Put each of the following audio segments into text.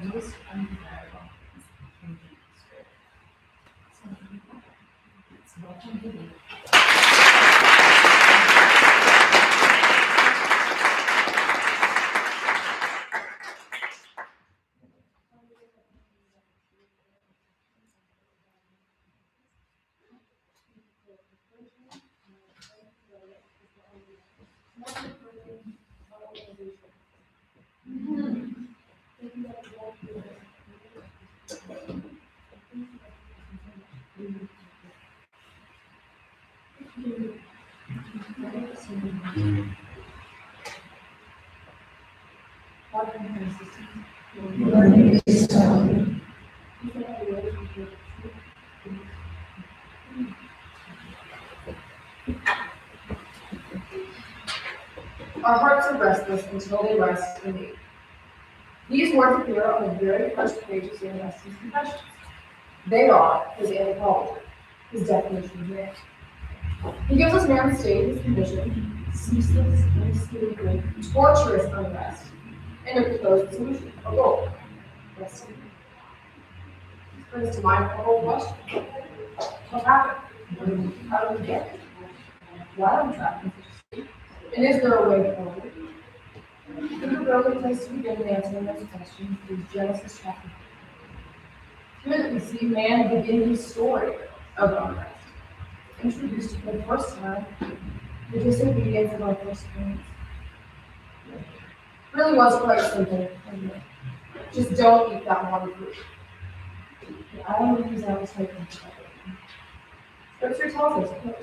most undesirable is the kindred spirit. So let's welcome Vivian. Our hearts are restless until they rest in thee. These words appear on the very first pages of Augustine's Confessions. They are his anthropology, his definition of man. He gives us man's state, his condition, ceaseless, unspeakable, torturous unrest, and a proposed solution, a goal. Resting. This brings to mind a whole question. What happened? How did we get it? Why are we trapped in such a state? And is there a way forward? The appropriate place to begin answering those questions is Genesis chapter 3. Here that we see man begin his story of unrest, introduced for the first time the disobedience of our first parents. It really was quite simple, wasn't it? Just don't eat that one fruit. I don't know who's always taking each other. Scripture tells us that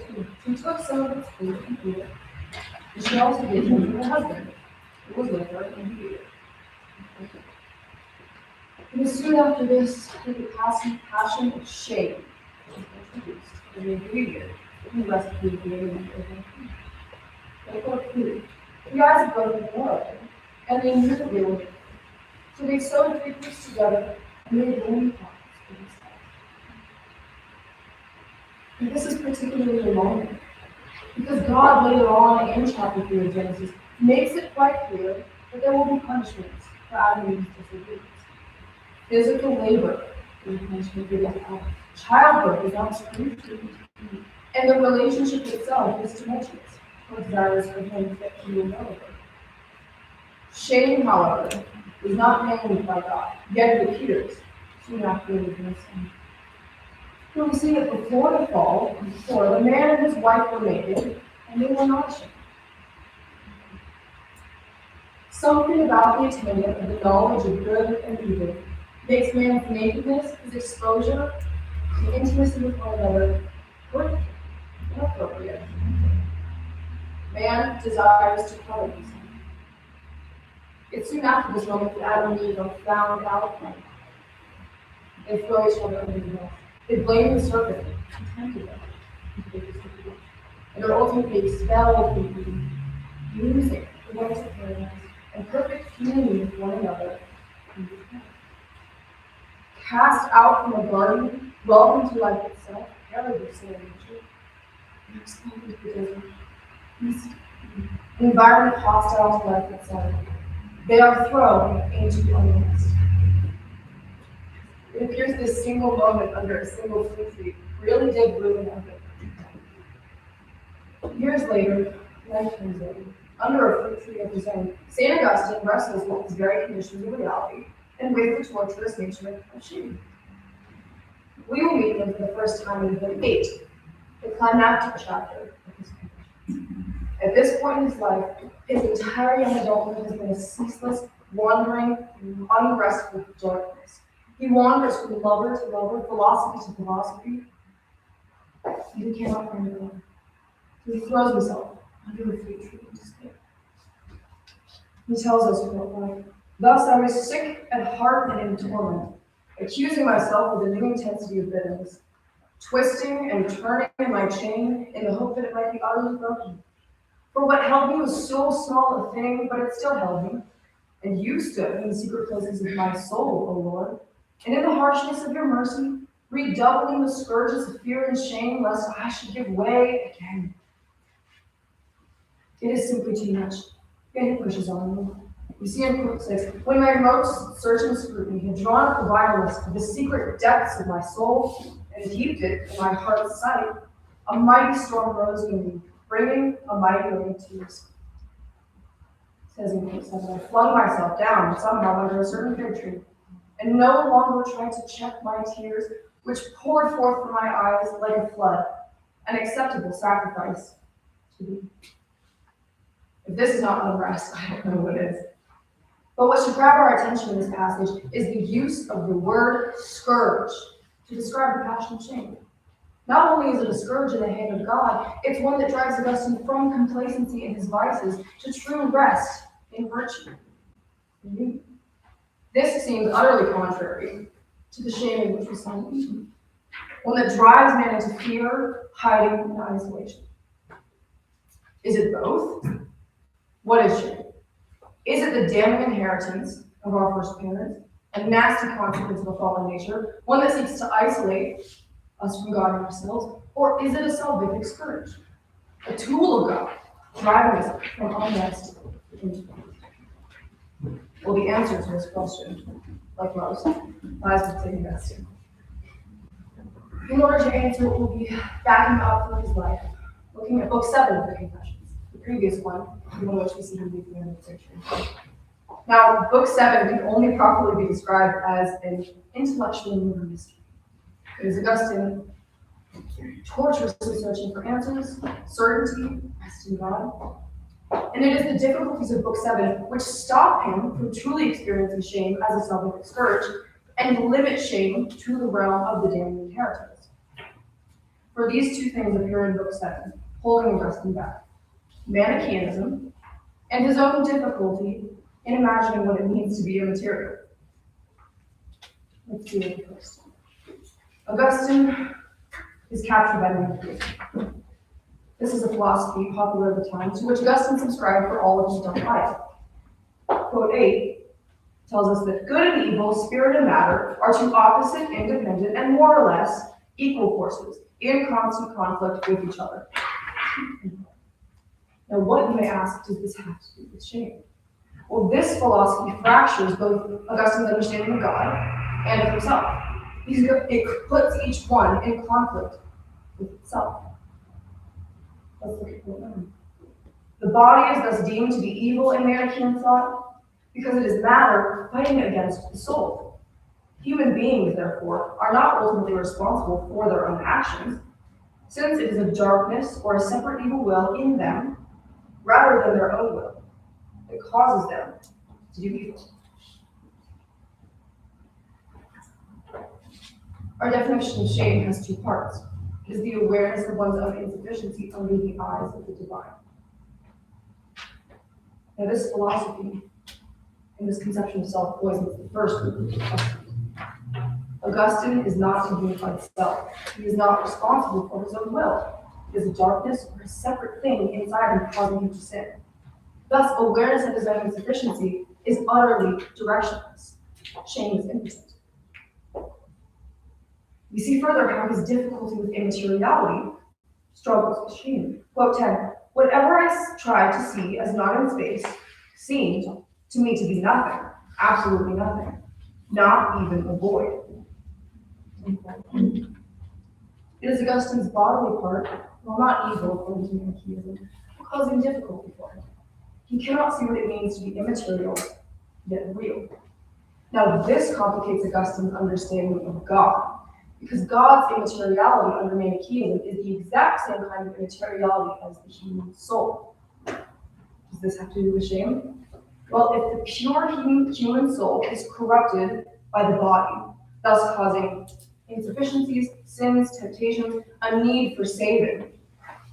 she took some of its fruit and ate it. And she also gave him to her husband, who was with her, and he ate it. It was soon after this that the passion of shame was introduced, and the ingredient in the recipe of the alien food. They were food. The eyes of both were open, and they knew that they were naked. So they sewed 3 fruits together and made lonely pots for themselves. And this is particularly alarming, because God later on in chapter 3 of Genesis makes it quite clear that there will be punishments for Adam and Eve's disobedience. Physical labor is punishment for Adam. Childbirth is not spiritual, and the relationship itself is tumultuous, or desirous for him that he will know her. Shame, however, is not named by God, yet it appears soon after it is sin. So we see that before the fall, the man and his wife were naked, and they were not ashamed. Something about the attainment of the knowledge of good and evil makes man's nakedness, his exposure, the intimacy with one another, good and appropriate. Man desires to cover himself. It's soon after this moment that Adam and Eve are found out. They throw each other under the bus. They blame the serpent, who tempted them, and are ultimately expelled from Eden, losing the rights of paradise and perfect communion with one another. Cast out from a garden, welcome to life itself, arid of sin and nature, and expelled into the desert. These environment hostile to life itself. They are thrown into unrest. It appears this single moment under a single fruit tree really did ruin everything. Years later, life comes in. Under a fruit tree of his own, St. Augustine wrestles with his very conditions of reality and with the torturous nature of shame. We will meet him for the first time in book 8, the climactic chapter of his Confessions. At this point in his life, his entire young adulthood has been a ceaseless, wandering, unrestful darkness. He wanders from lover to lover, philosophy to philosophy, and he cannot find a lover. So he throws himself under a fruit tree in despair. He tells us, quote, "Thus I was sick at heart and in torment, accusing myself with a new intensity of bitterness, twisting and turning in my chain in the hope that it might be utterly broken. For what held me was so small a thing, but it still held me. And you stood in the secret places of my soul, O Lord, and in the harshness of your mercy, redoubling the scourges of fear and shame, lest I should give way again. It is simply too much, yet he pushes on. You see in quote 6, when my most searching scrutiny had drawn up the wireless of the secret depths of my soul and heaped it in my heart's sight, a mighty storm rose in me, bringing a mighty rain of tears. It says in quote 7, I flung myself down somehow under a certain fig tree, and no longer tried to check my tears, which poured forth from my eyes like a flood, an acceptable sacrifice to thee. If this is not unrest, I don't know what is. But what should grab our attention in this passage is the use of the word scourge to describe the passion of shame. Not only is it a scourge in the hand of God, it's one that drives Augustine from complacency in his vices to true rest in virtue. This seems utterly contrary to the shame in which we saw in Eden, one that drives man into fear, hiding, and isolation. Is it both? What is shame? Is it the damning inheritance of our first parents, a nasty consequence of a fallen nature, one that seeks to isolate us from God and ourselves, or is it a salvific scourge, a tool of God, driving us from unrest into faith? Well, the answer to this question, like most, lies within Augustine. In order to answer it, we'll be backing up through his life, looking at book 7 of the Confessions, the previous one, the one which we see him briefly in the picture. Now, book 7 can only properly be described as an intellectual murder mystery. It is Augustine tortuously searching for answers, certainty, rest in God. And it is the difficulties of book 7 which stop him from truly experiencing shame as a salvific scourge and limit shame to the realm of the damning inheritance. For these two things appear in book 7, holding Augustine back: Manichaeism and his own difficulty in imagining what it means to be immaterial. Let's see it first. Augustine is captured by Manichaeism. This is a philosophy popular at the time to which Augustine subscribed for all of his adult life. Quote 8 tells us that good and evil, spirit and matter, are two opposite, independent, and more or less equal forces in constant conflict with each other. Now, what, you may ask, does this have to do with shame? Well, this philosophy fractures both Augustine's understanding of God and of himself. It puts each one in conflict with itself. Let's look at point 9. The body is thus deemed to be evil in Manichaean thought because it is matter fighting against the soul. Human beings, therefore, are not ultimately responsible for their own actions, since it is a darkness or a separate evil will in them, rather than their own will, that causes them to do evil. Our definition of shame has two parts. It is the awareness of one's own insufficiency under the eyes of the divine. Now, this philosophy and this conception of self-poison is the first group of Augustine. Augustine is not a unified self. He is not responsible for his own will. It is a darkness or a separate thing inside him causing him to sin. Thus, awareness of his own insufficiency is utterly directionless. Shame is impotent. We see further how his difficulty with immateriality struggles with shame. Quote 10, whatever I tried to see as not in space seemed to me to be nothing, absolutely nothing, not even a void. It is Augustine's bodily part, while not evil according to Manichaeism, causing difficulty for him. He cannot see what it means to be immaterial, yet real. Now, this complicates Augustine's understanding of God, because God's immateriality under Manichaeism is the exact same kind of immateriality as the human soul. Does this have to do with shame? Well, if the pure human soul is corrupted by the body, thus causing insufficiencies, sins, temptations, a need for saving,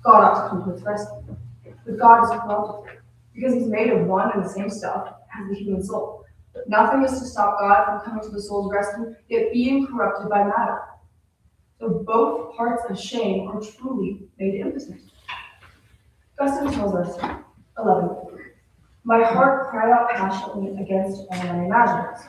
God ought to come to its rescue. But God is corrupted because he's made of one and the same stuff as the human soul. But nothing is to stop God from coming to the soul's rescue, yet being corrupted by matter. So both parts of shame are truly made impotent. Augustine tells us, 11, my heart cried out passionately against all my imaginings.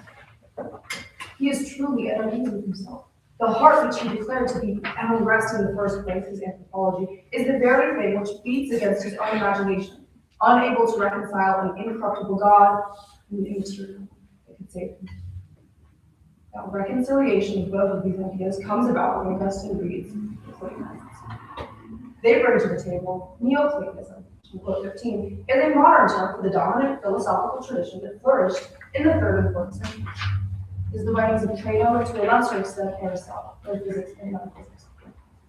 He is truly at unease with himself. The heart which he declared to be at unrest in the first place, his anthropology, is the very thing which beats against his own imagination, unable to reconcile an incorruptible God and immaterial that could save them. Now, reconciliation of both of these ideas comes about when Augustine reads the Platonists. They bring to the table Neoplatonism, quote 15, is a modern term for the dominant philosophical tradition that flourished in the 3rd and 4th centuries. It is the writings of Plato and to a lesser extent Aristotle, both physics and metaphysics.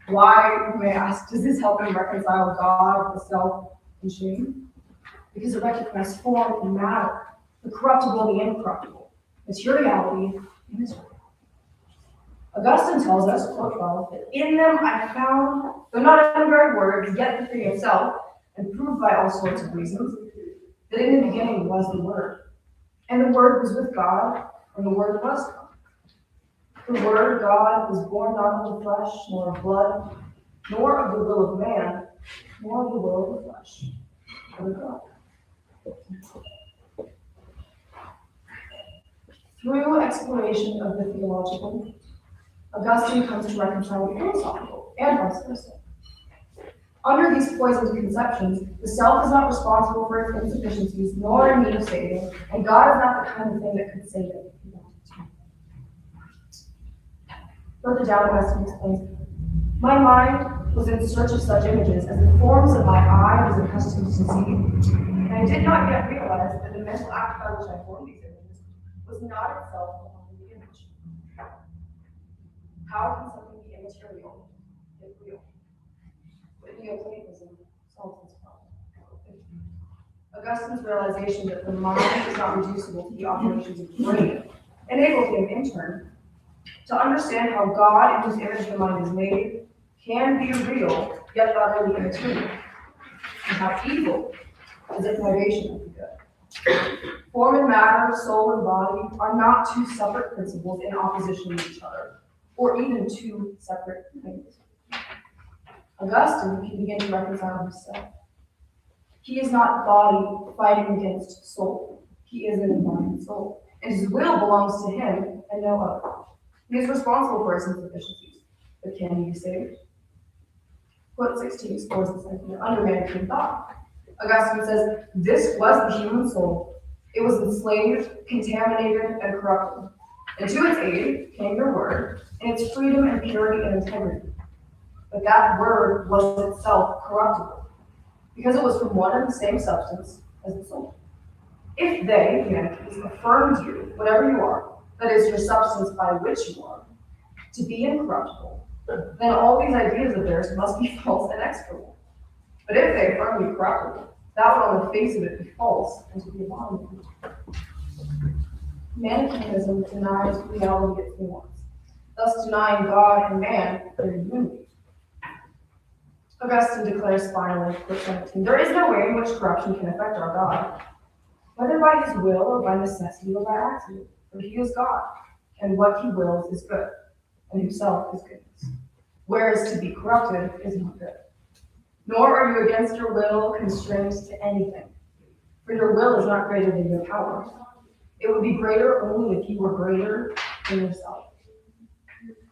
Why, you may ask, does this help him reconcile God, the self, and shame? Because it recognizes form and matter, the corruptible and the incorruptible, materiality and immaterial. Augustine tells us, quote 12, that in them I found, though not in very words, yet the thing itself, and proved by all sorts of reasons, that in the beginning was the Word. And the Word was with God, and the Word was God. The Word, God, was born not of the flesh, nor of blood, nor of the will of man, nor of the will of the flesh, but of God. Through exploration of the theological, Augustine comes to reconcile the philosophical, and vice versa. Under these poisoned conceptions, the self is not responsible for its insufficiencies, nor in need of saving, and God is not the kind of thing that could save it if he wanted to. Further down, Augustine explains, my mind was in search of such images as the forms of my eye was accustomed to see, and I did not yet realize that the mental act by which I formed these images was not itself the image. How can something be immaterial if real? But Neoplatonism solves this problem. Augustine's realization that the mind is not reducible to the operations of the brain enabled him, in turn, to understand how God, in whose image the mind is made, can be real, yet utterly immaterial, and how evil is a privation of the good. Form and matter, soul and body, are not two separate principles in opposition to each other, or even two separate things. Augustine can begin to reconcile himself. He is not body fighting against soul. He is an embodied soul, and his will belongs to him and no other. He is responsible for his insufficiencies, but can he be saved? Quote 16 explores this idea under Manichaean thought. Augustine says, this was the human soul. It was enslaved, contaminated, and corrupted. And to its aid came your word, and its freedom and purity and integrity. But that word was itself corruptible, because it was from one and the same substance as the soul. If they, the Manichaeans, affirmed you, whatever you are, that is your substance by which you are, to be incorruptible, then all these ideas of theirs must be false and execrable. But if they affirm you corruptible, that would on the face of it be false and to be abominable. Manichaeism denies reality its nuance, thus denying God and man their unity. Augustine declares finally, quote 17, there is no way in which corruption can affect our God, whether by his will or by necessity or by accident, for he is God, and what he wills is good, and himself is goodness. Whereas to be corrupted is not good. Nor are you against your will constrained to anything, for your will is not greater than your power. It would be greater only if you were greater than yourself.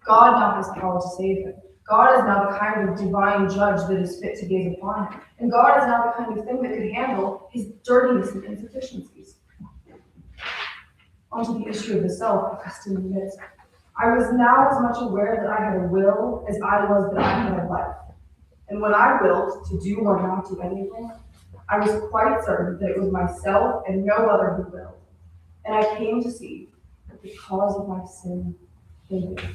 God now has power to save him. God is now the kind of divine judge that is fit to gaze upon him. And God is now the kind of thing that could handle his dirtiness and insufficiencies. Onto the issue of the self, Augustine admits, I was now as much aware that I had a will as I was that I had a life. And when I willed to do or not do anything, I was quite certain that it was myself and no other who willed. And I came to see that the cause of my sin hindered.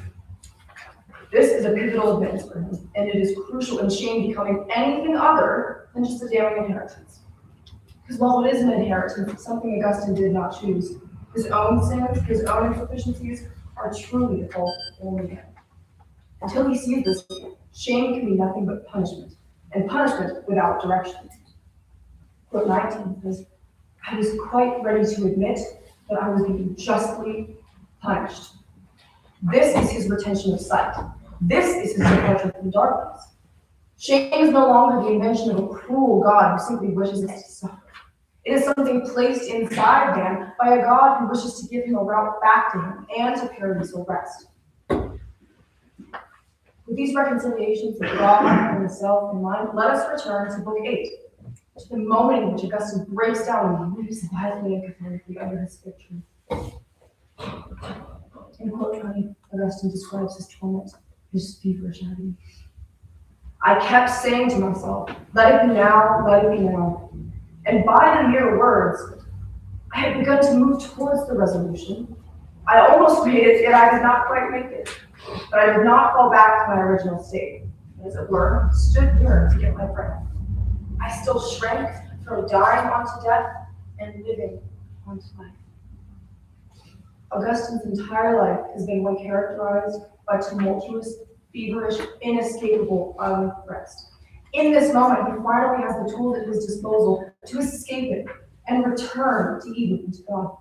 This is a pivotal event for him, and it is crucial in shame becoming anything other than just a damning inheritance. Because while it is an inheritance, it's something Augustine did not choose. His own sins, his own insufficiencies, are truly the fault of only him. Until he sees this, shame can be nothing but punishment, and punishment without direction. Quote 19 says, I was quite ready to admit that I was being justly punished. This is his retention of sight. This is his departure from darkness. Shame is no longer the invention of a cruel God who simply wishes us to suffer. It is something placed inside man by a God who wishes to give him a route back to him and to paradise or rest. With these reconciliations of God and the self in mind, let us return to Book 8, to the moment in which Augustine breaks down and weeps violently and cathartically under his fig tree. In quote 20, Augustine describes his torment, his feverish agony. I kept saying to myself, let it be now, let it be now. And by the mere words, I had begun to move towards the resolution. I almost made it, yet I did not quite make it. But I did not fall back to my original state. As it were, stood firm to get my breath. I still shrank from dying unto death and living unto life. Augustine's entire life has been one characterized by tumultuous, feverish, inescapable unrest. In this moment, he finally has the tools at his disposal to escape it and return to Eden and to God.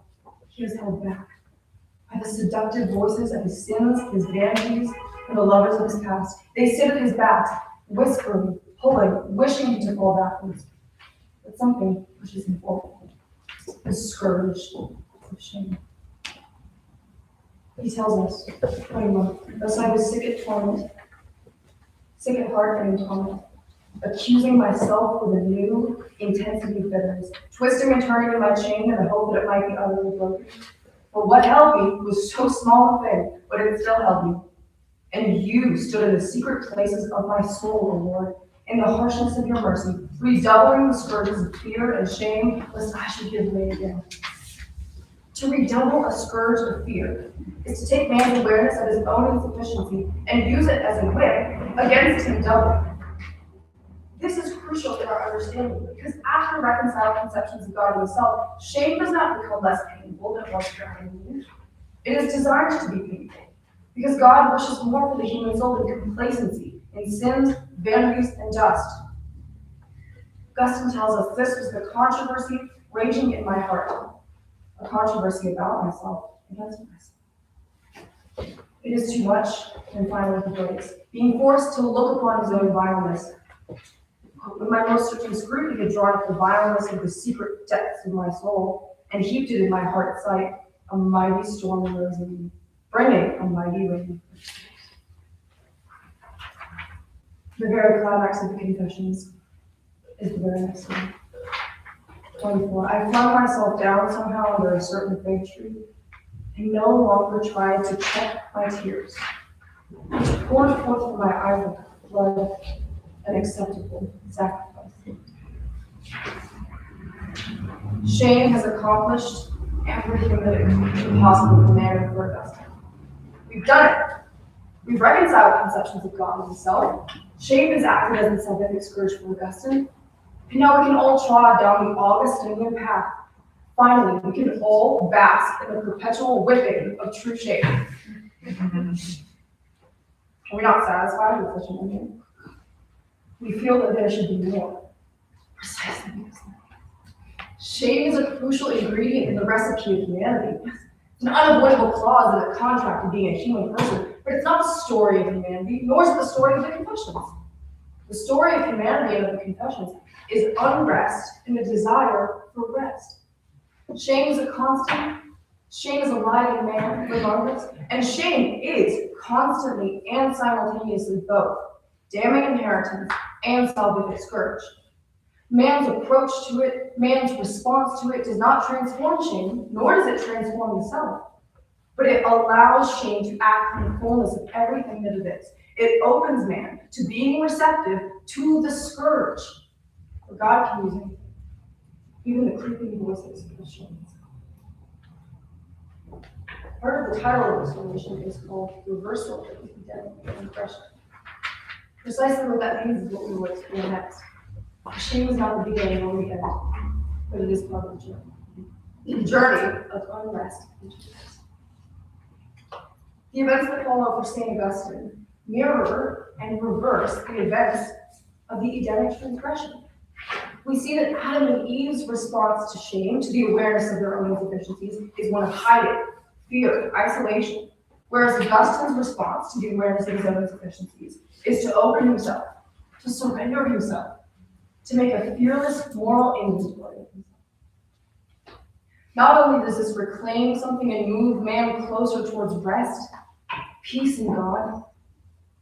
He is held back by the seductive voices of his sins, his vanities, and the lovers of his past. They sit at his back, whispering, pulling, wishing to fall backwards. But something pushes him forward. The scourge of shame. He tells us, 21, thus I was sick at torment, sick at heart and in torment, accusing myself with a new intensity of bitterness, twisting and turning in my chain in the hope that it might be utterly broken. For what held me was so small a thing, but it still held me. And you stood in the secret places of my soul, O Lord, in the harshness of your mercy, redoubling the scourges of fear and shame, lest I should give way again. To redouble a scourge of fear is to take man's awareness of his own insufficiency and use it as a whip against him double. This is crucial in our understanding because after reconciled conceptions of God himself, shame does not become less painful than it was for It is designed to be painful because God wishes more for the human soul than complacency in sins, vanities, and dust. Augustine tells us this was the controversy raging in my heart, a controversy about myself, against myself. It is too much, and finally he breaks, being forced to look upon his own vileness. When my most searching scrutiny had drawn up the vileness of the secret depths of my soul, and heaped it in my heart sight, a mighty storm arose in me, bringing a mighty rain. The very climax of the Confessions is the very next one. 24. I flung myself down somehow under a certain fig tree, and no longer tried to check my tears, which poured forth from my eyes like blood, an acceptable sacrifice. Shame has accomplished everything that it could be possible for man and for Augustine. We've done it. We've reconciled conceptions of God and himself. Shame has acted as the salvific scourge for Augustine. And now we can all trod down the Augustinian path. Finally, we can all bask in the perpetual whipping of true shame. Are we not satisfied with such an ending? We feel that there should be more. Precisely because shame is a crucial ingredient in the recipe of humanity. It's an unavoidable clause in the contract of being a human person, but it's not the story of humanity, nor is it the story of the Confessions. The story of humanity and of the Confessions is unrest and a desire for rest. Shame is a constant. Shame is alive in man, regardless, and shame is constantly and simultaneously both damning inheritance and salvific scourge. Man's approach to it, man's response to it does not transform shame, nor does it transform the self, but it allows shame to act in the fullness of everything that it is. It opens man to being receptive to the scourge, where God can use anything, even the creeping voices of shame. Part of the title of this formation is called Reversal of Edenic Transgression. Precisely what that means is what we will explore next. Shame is not the beginning or the end, but it is part of the journey. The journey of unrest into rest. The events that follow for St. Augustine mirror and reverse the events of the Edenic transgression. We see that Adam and Eve's response to shame, to the awareness of their own insufficiencies, is one of hiding, fear, isolation, whereas Augustine's response to the awareness of his own insufficiencies is to open himself, to surrender himself, to make a fearless moral inventory of himself. Not only does this reclaim something and move man closer towards rest, peace in God,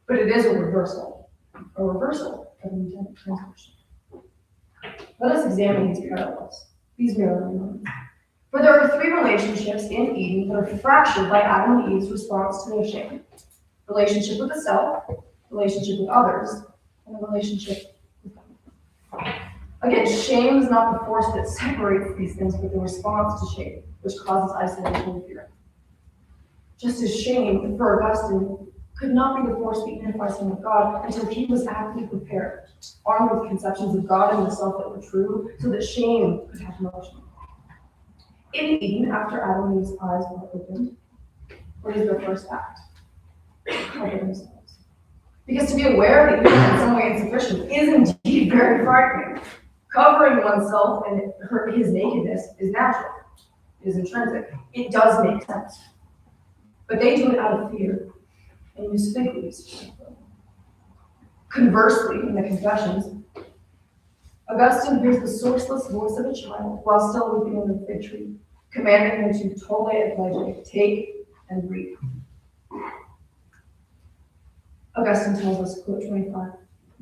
but it is a reversal of Edenic transgression. Let us examine these parallels, these mirror moments. For there are three relationships in Eden that are fractured by Adam and Eve's response to their shame. Relationship with the self, relationship with others, and a relationship with God. Again, shame is not the force that separates these things, but the response to shame, which causes isolation and fear. Just as shame, for Augustine, could not be the force that unifies him with God until he was amply prepared, armed with conceptions of God and the self that were true, so that shame could have motion. In Eden, after Adam and Eve's eyes were opened, what is their first act? Cover themselves. Because to be aware that you are in some way insufficient is indeed very frightening. Covering oneself and his nakedness is natural. It is intrinsic. It does make sense. But they do it out of fear and use fig leaves. Conversely, in the Confessions, Augustine hears the sourceless voice of a child while still weeping in the fig tree, commanding him to tolle et lege, take and reap. Augustine tells us, quote 25,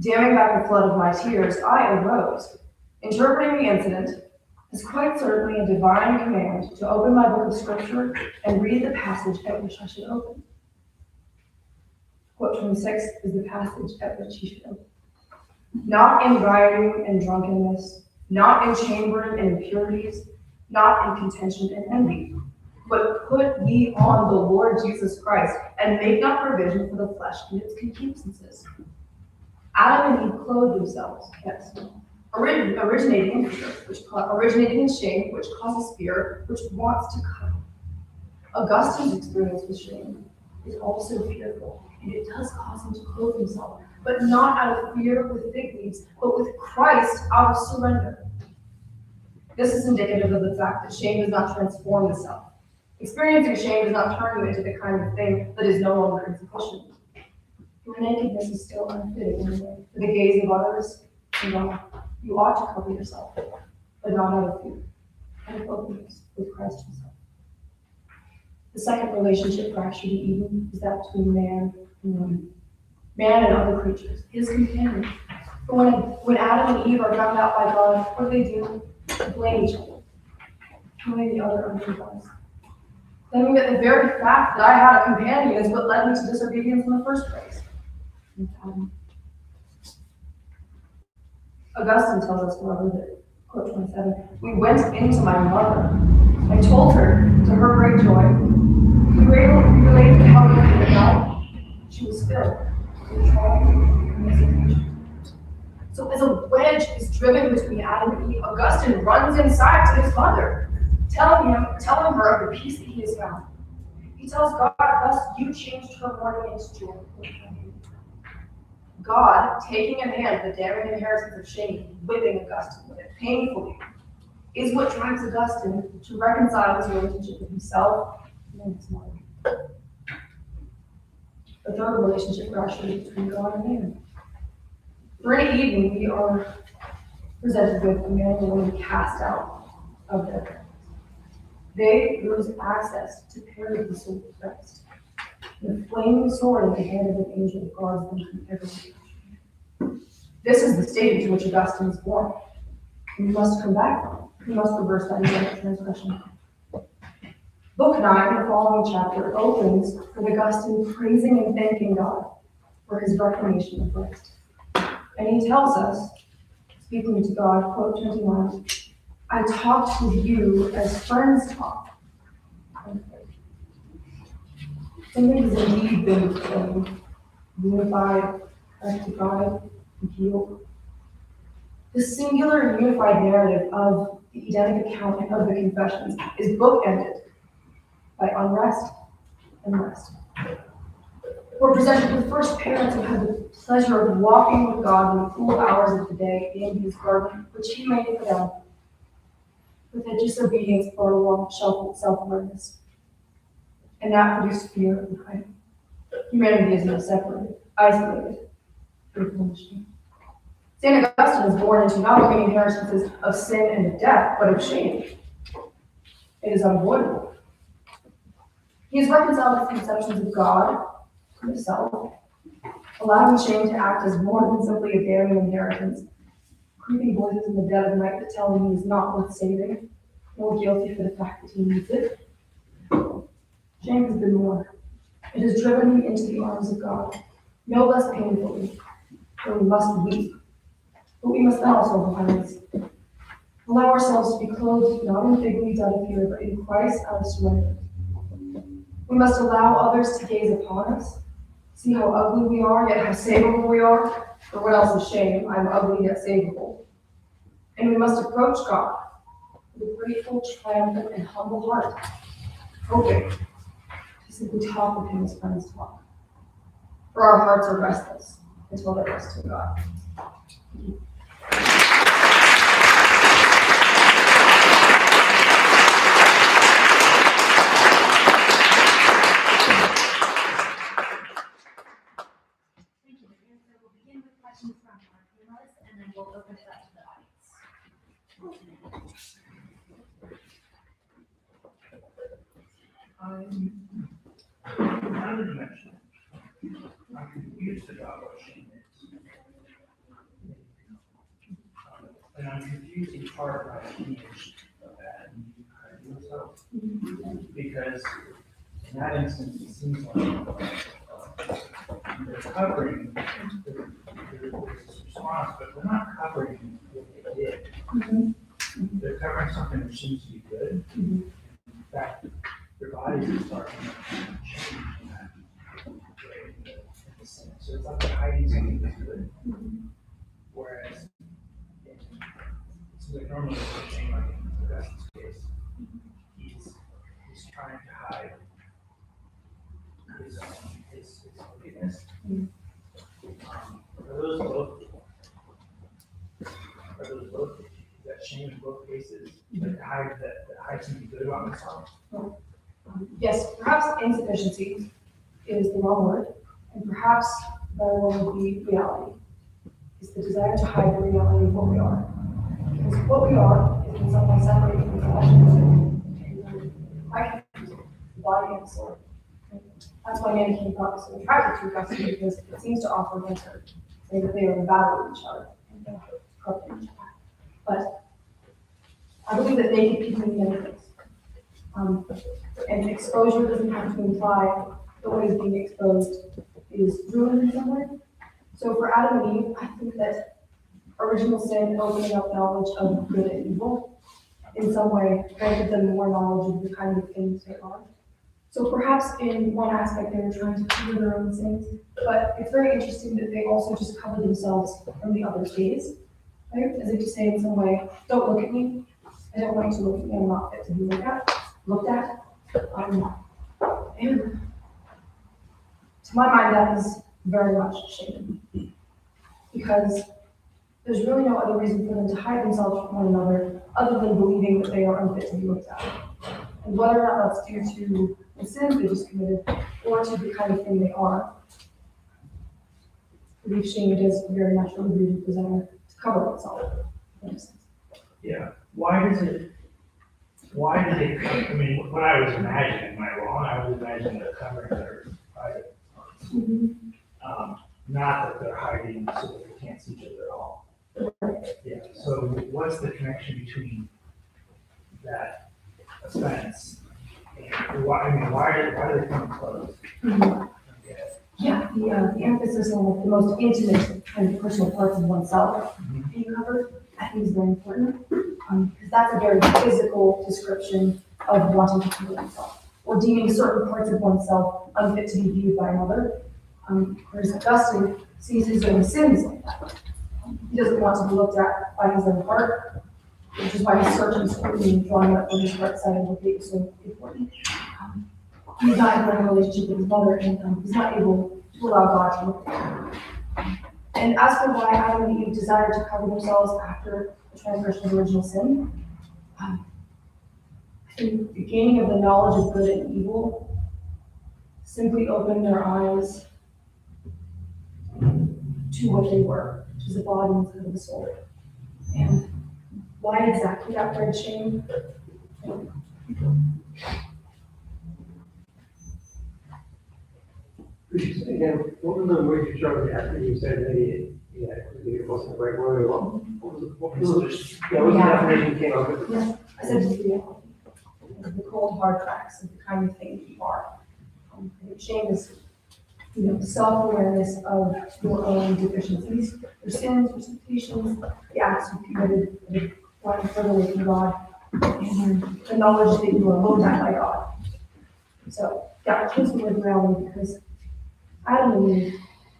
damming back the flood of my tears, I arose, interpreting the incident as quite certainly a divine command to open my book of scripture and read the passage at which I should open. Quote 26 is the passage at which he should open. Not in rioting and drunkenness, not in chambering and impurities, not in contention and envy, but put ye on the Lord Jesus Christ, and make not provision for the flesh and its concupiscences. Adam and Eve clothed themselves, yes, originating in fear, originating in shame, which causes fear, which wants to cover. Augustine's experience with shame is also fearful, and it does cause him to clothe himself, but not out of fear with fig leaves, but with Christ out of surrender. This is indicative of the fact that shame does not transform the self. Experiencing shame does not turn you into the kind of thing that is no longer insufficient. Your nakedness is still unfitting for the gaze of others and God. You ought to cover yourself, but not out of fear, and of openness with Christ himself. The second relationship fractured in Eden is that between man and woman. Man and other creatures, his companions. But when Adam and Eve are drowned out by God, what do? They blame each other, throwing the other under the bus. Claiming that the very fact that I had a companion is what led me to disobedience in the first place. Augustine tells us, however, that, quote 27, we went into my mother and told her, to her great joy, we related how we had God. She was filled with trial and resignation. So as a wedge is driven between Adam and Eve, Augustine runs inside to his mother, telling her of the peace that he has found. He tells God, thus you changed her mourning into joy. God, taking in hand the damning inheritance of shame, whipping Augustine with it painfully, is what drives Augustine to reconcile his relationship with himself and his mother. The third relationship fractured between God and man. For in Eden, we are presented with a man and woman cast out of their parents. They lose access to parry the sword of Christ. The flaming sword in the hand of an angel guards them from every danger. This is the state into which Augustine is born. And we must come back from it. We must reverse that Edenic transgression. Book 9, the following chapter, opens with Augustine praising and thanking God for his reformation of Christ. And he tells us, speaking to God, quote 29, I talked with you as friends talk. Something has indeed been unified, rectified, and healed. The singular and unified narrative of the Edenic account and of the Confessions is bookended by unrest and rest. We're presented with first parents who had the pleasure of walking with God in the cool hours of the day in his garden, which he made for them, with a disobedience for a long self-awareness. And that produced fear and hiding. Humanity is now separated, isolated, fearful and shame. St. Augustine is born into not only inheritances of sin and of death, but of shame. It is unavoidable. He is reconciled with conceptions of God, himself, allowing shame to act as more than simply a damning inheritance, creeping voices in the dead of night that tell him he is not worth saving, nor guilty for the fact that he needs it. Shame has been more. It has driven me into the arms of God, no less painfully, for we must weep. But we must not also violence. Allow ourselves to be clothed not in fig leaves out of fear, but in Christ our surrender. We must allow others to gaze upon us, see how ugly we are, yet how savable we are. For what else is shame? I'm ugly yet savable. And we must approach God with a grateful, triumphant, and humble heart, hoping to simply talk with him as friends talk. For our hearts are restless until they rest in God. Questions from our panelists, and then we'll open it up to the audience. Now that you mention it, I'm confused about what shame is. And I'm confused in part by the image of that and you hiding yourself. Because in that instance, it seems like they're covering the response, but they're not covering what they did. They're covering something which seems to be good. In fact, their bodies are starting to change in that way. So it's like they're hiding something that's good. Whereas it seems like normally it's shame, like in Augustine's case, he's trying to hide his wickedness. Are those both? Is that shame in both cases? Like hide something good about myself? Yes, perhaps insufficiency is the wrong word, and perhaps the one would be reality. It's the desire to hide the reality of what we are. Because what we are is in some way separated from the flesh and quite confusing, the body and the soul. That's why many came thought was so attracted to Augustine, because it seems to offer an answer, saying that they are in battle with each other and corrupting each other. But I believe that naked people mean many things. And exposure doesn't have to imply that what is being exposed is ruined in some way. So for Adam and Eve, I think that original sin opening up knowledge of good and evil in some way granted them more knowledge of the kind of things they are. So perhaps in one aspect they were trying to cover their own sins, but it's very interesting that they also just covered themselves from the other's gaze, right? As if to say in some way, don't look at me. I don't want you to look at me. I'm not fit to be looked at. And to my mind, that is very much shame, because there's really no other reason for them to hide themselves from one another other than believing that they are unfit to be looked at. And whether or not that's due to the sins they just committed or to the kind of thing they are, I believe shame it is a very naturally rooted desire to cover itself. Yeah. Why did it come? I mean, what I was imagining, am I wrong? I was imagining they're covering their private parts. Not that they're hiding so that they can't see each other at all. Yeah. So what's the connection between that offense and why? I mean, why do they come close? Yeah, the emphasis on like the most intimate and personal parts of oneself being covered, I think is very important, because that's a very physical description of wanting to cover oneself, or deeming certain parts of oneself unfit to be viewed by another. Whereas Augustine sees his own sins like that. He doesn't want to be looked at by his own heart, which is why his search and scrutiny and drawing up from his heart side of the is so important. He's not in a relationship with his mother, and he's not able to allow God to look at him. And as for why Adam and Eve desired to cover themselves after the transgression of original sin, I think the gaining of the knowledge of good and evil simply opened their eyes to what they were, which is the body instead of the soul. And why exactly that bred shame? Again, what were the words you started after you said that he Yeah, it wasn't the right word. What was the definition you came up with? Yeah, I said reality. The cold hard facts of the kind of thing you are. Shame is, self-awareness of your own deficiencies, your sins, your temptations, the acts you committed, the flying further away from God, and the knowledge that you are looked at by God. So, yeah, it gives me the reality because Adam and Eve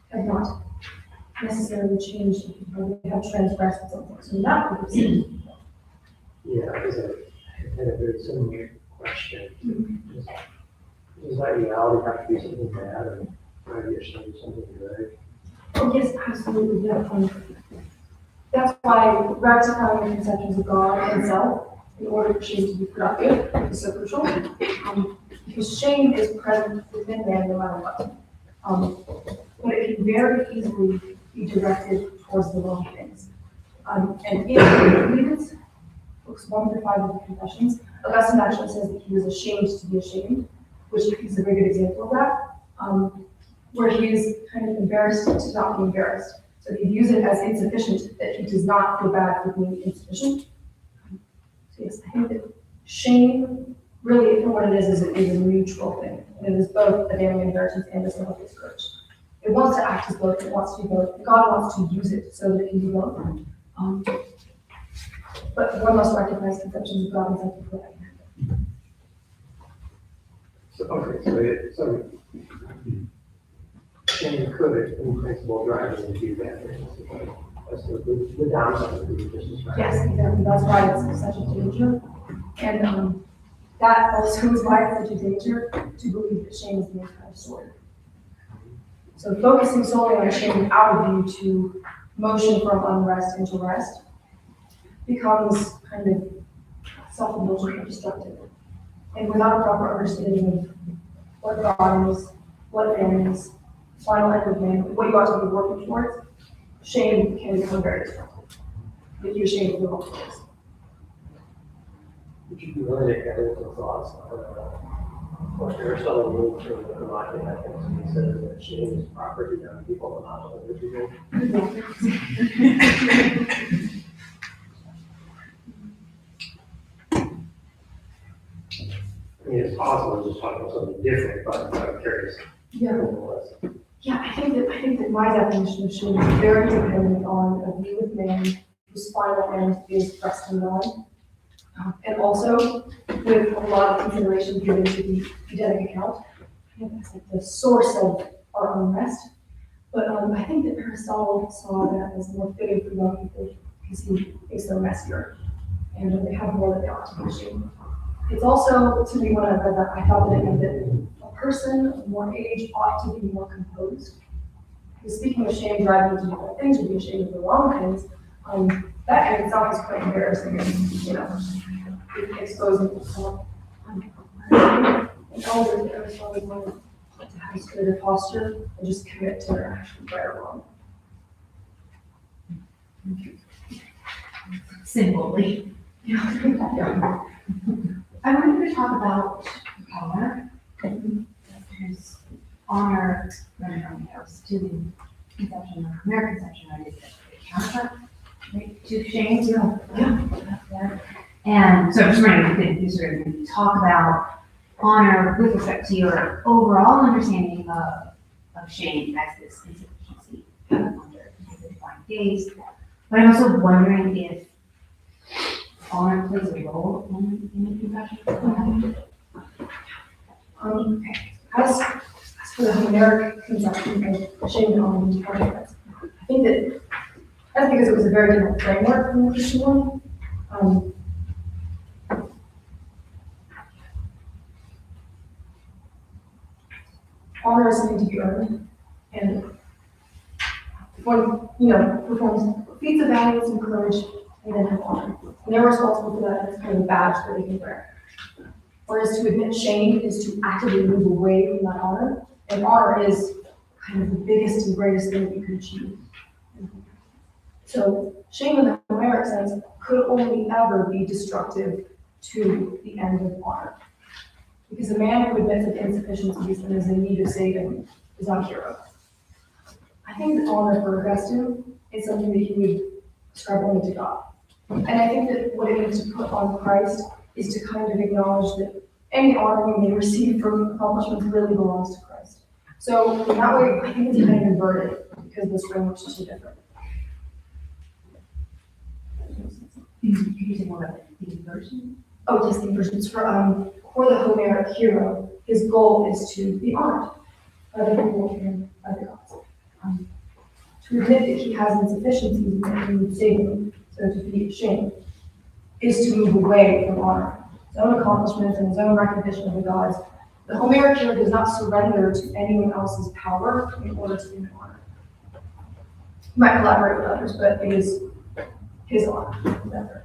have not necessarily changed, they have transgressed something. So in that would be Yeah, because I had a very similar question. Does that reality have to be something bad or might be ashamed of something good? oh yes, absolutely, yeah. That's why rectifying the conceptions of God and self in order for shame to be productive is so crucial. Because shame is present within man no matter what. But it can very easily be directed towards the wrong things. And in Obedience, books 1 through 5 of the Confessions, Augustine actually says that he was ashamed to be ashamed, which is a very good example of that, where he is kind of embarrassed to not be embarrassed. So he views it as insufficient, that he does not feel bad for being insufficient. So yes, I think that shame, really, for what it is a mutual thing. And it is both a damning inheritance and a self discourage. It wants to act as both, it wants to be both. God wants to use it so that it can be both. But one must recognize conceptions of God and self before that can happen. So shame could, in principle, drive you to do bad things. That's the downside of the just described. Yes, exactly. That's why it's such a danger. And that also is why it's such a danger to believe that shame is the entire story. So focusing solely on shame out of view to motion from unrest into rest becomes kind of self-indulgent or destructive. And without a proper understanding of what God is, what man is, final end of man, what you ought to be working towards, shame can become very destructive. If you're ashamed of the wrong things. Would you be willing to get into thoughts on what Aristotle moved from the Hermite ethics? And he says that shame is property of people and not other people. I mean, it's possible to just talk about something different, but I'm curious. Yeah. I think that my definition of shame is very dependent on a view of man whose final end is rest in God. And also with a lot of consideration given to the Edenic account. I think that's like the source of our unrest. But I think that Aristotle saw that as more fitting for young people because he thinks they're messier and they have more that they ought to be ashamed of. It's also, to me, when I read that, I thought that it meant that a person of more age ought to be more composed. Because speaking of shame driving to do different things, or be ashamed of the wrong things, that in itself is quite embarrassing, exposing someone. And elders that Aristotle wanted to have a straighter posture and just commit to their actions, right or wrong. Similarly. Yeah. I wanted to talk about honor, because honor, to the conception of American conception, is a counterpart, right, to shame. Yeah. And so I'm just wondering if you could sort of talk about honor with respect to your overall understanding of shame as this insufficiency under the divine gaze. But I'm also wondering if honor plays a role in the confession. As for the Homeric conception of shame and honor and punishment, I think that that's because it was a very different framework from the Christian one. Honor is something to be earned, and one, performs feats of valiance and courage, and then have honor. And they're responsible for that, and it's kind of a badge that they can wear. Whereas to admit shame is to actively move away from that honor, and honor is kind of the biggest and greatest thing that you can achieve. So shame in the Homeric sense could only ever be destructive to the end of honor. Because a man who admits of insufficiencies and is in need of saving is not a hero. I think the honor for Augustine is something that he would ascribe only to God. And I think that what it means to put on Christ is to kind of acknowledge that any honor we may receive from accomplishments really belongs to Christ. So in that way, I think it's kind of inverted because this framework is too different. Could you say more about the inversion? Oh, yes, the inversions for the Homeric hero, his goal is to be honored by the people and by the gods. To admit that he has insufficiencies and that he would save them, so to be ashamed, is to move away from honor, his own accomplishments and his own recognition of the gods. The Homeric hero does not surrender to anyone else's power in order to gain honor. He might collaborate with others, but it is his honor.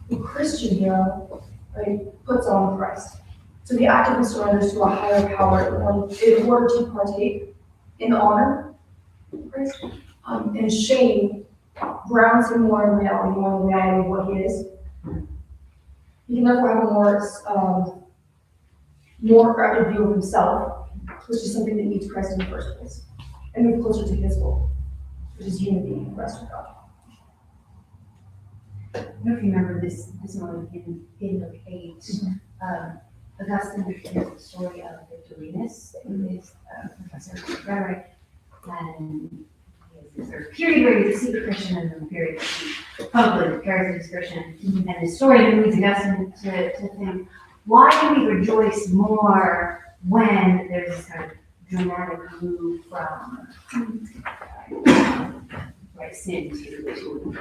The Christian hero, right, puts on Christ. So he actively surrenders to a higher power in order to partake in the honor of Christ. And shame grounds him more in reality, more in the reality of what he is. He can therefore have a more grounded view of himself, which is something that needs Christ in the first place, and move closer to his goal, which is unity and rest with God. I don't know if you remember this moment in the page. Augustine shares the story of Victorinus, who is a professor of rhetoric, and he has this sort of period where he's a secret Christian and then a period where he publicly declares his Christian. And the story leads Augustine to think, why do we rejoice more when there's this kind of dramatic move from sin to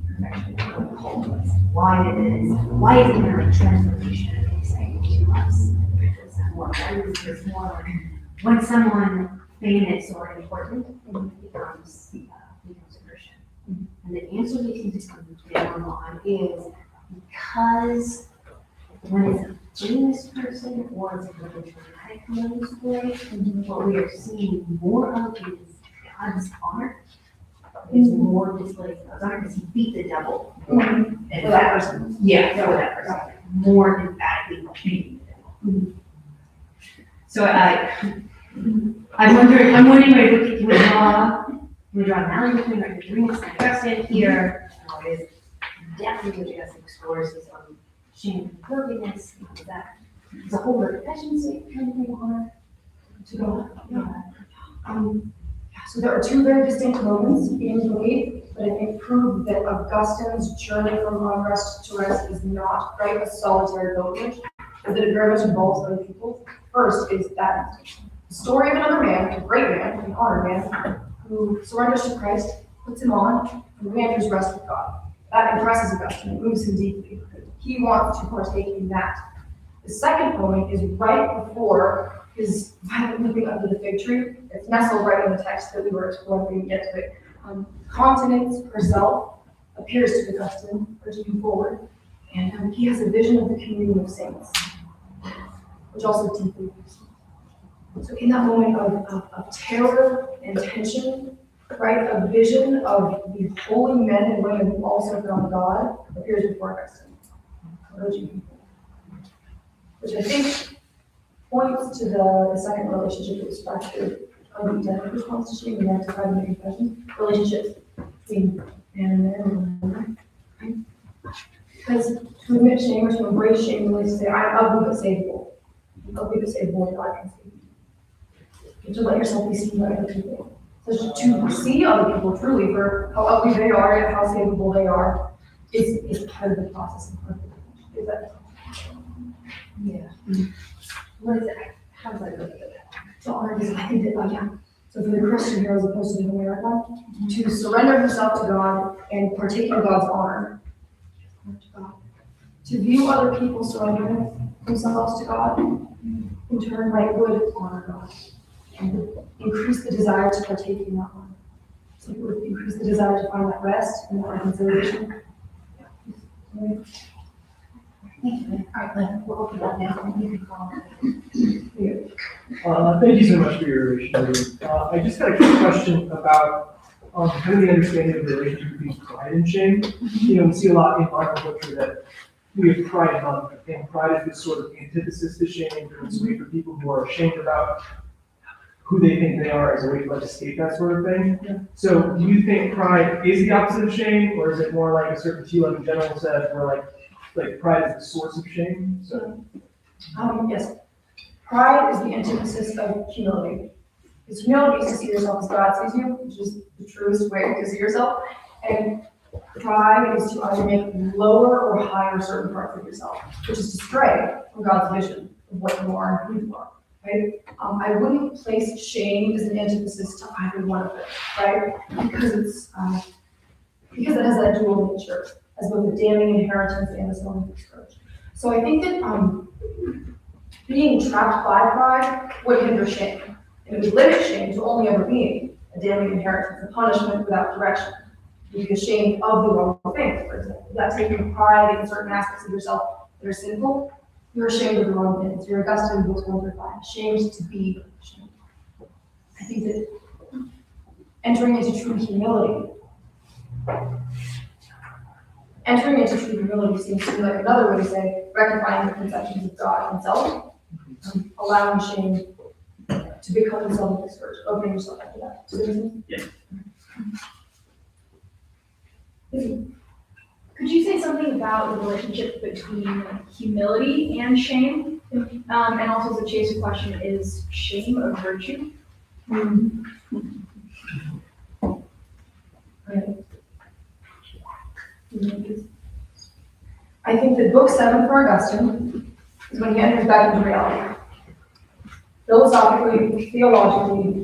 perfection, wholeness? Why is it a transformation, they say, to us? There's more when someone famous or important becomes a Christian. And the answer we can just come on is because when it's a famous person or it's a really dramatic news story, what we are seeing more of is God's honor. Is more displayed of God's honor because he beat the devil. And For that person. Yeah, for that person. More emphatically beating the devil. So I'm wondering if we draw an analogy between like Victorinus and Augustine here. It is definitely what Augustine explores his own shame and brokenness. That is a whole deficiency kind of thing honor to God. So there are two very distinct moments in the lead that I think prove that Augustine's journey from unrest to rest is not a solitary pilgrimage, but that it very much involves other people. First is that the story of another man, a great man, an honored man, who surrenders to Christ, puts him on, and enters rest with God. That impresses Augustine, it moves him deeply. He wants to partake in that. The second moment is right before his violent leaping under the fig tree. It's nestled right in the text that we were exploring when we get to it. Continence herself appears to Augustine, urging forward, and he has a vision of the communion of saints, which also deeply moves him. So in that moment of terror and tension, a vision of the holy men and women who also found God appears before Augustine, urging him forward. Which I think points to the second relationship that was fractured of the Edenic response to shame and then to private confession, relationships between man and man and woman. Because to admit shame or to embrace shame means to say, I'm ugly but savable. I'm ugly but savable, God can save me. You have to let yourself be seen by other people. So to see other people truly for how ugly they are and how savable they are is part of the process of perfect. Is that? Yeah. What is it? How does that go together? So honor is, I think that, so for the Christian hero as opposed to the Homeric one, to surrender himself to God and partake in God's honor. To view other people surrendering themselves to God, in turn, would honor God and increase the desire to partake in that honor. So it would increase the desire to find that rest and that reconciliation. Yeah. Thank you. All right, Lynn, we'll open that now. You can call it. Thank you so much for your relation. I just got a quick question about kind of the understanding of the relationship between pride and shame. We see a lot in our culture that we have Pride Month, and pride is this sort of antithesis to shame. It's a way for people who are ashamed about who they think they are as a way to like escape that sort of thing. Yeah. So do you think pride is the opposite of shame, or is it more like a certainty, like the general said, where like pride is the source of shame? So Yes. Pride is the antithesis of humility. Because humility is to see yourself as God sees you, which is the truest way to see yourself. And pride is to either make lower or higher certain parts of yourself, which is to stray from God's vision of what you are and who you are. Right? I wouldn't place shame as an antithesis to either one of them, right? Because it has that dual nature as both a damning inheritance and a self discouragement. So I think that being trapped by pride would hinder shame. And it would limit shame to only ever being a damning inheritance, a punishment without direction. You get ashamed of the wrong things, for example. That's taking pride in certain aspects of yourself that are sinful. You're ashamed of the wrong things. You're Augustine, books 1 through 5. Ashamed to be ashamed. I think that entering into true humility seems to be like another way to say rectifying the conceptions of God himself, allowing shame to become the self discouraged, opening yourself up to that. Does that make sense? Yeah. Could you say something about the relationship between humility and shame? And also, the chaser question, is shame a virtue? I think that book 7 for Augustine is when he enters back into reality. Philosophically, theologically,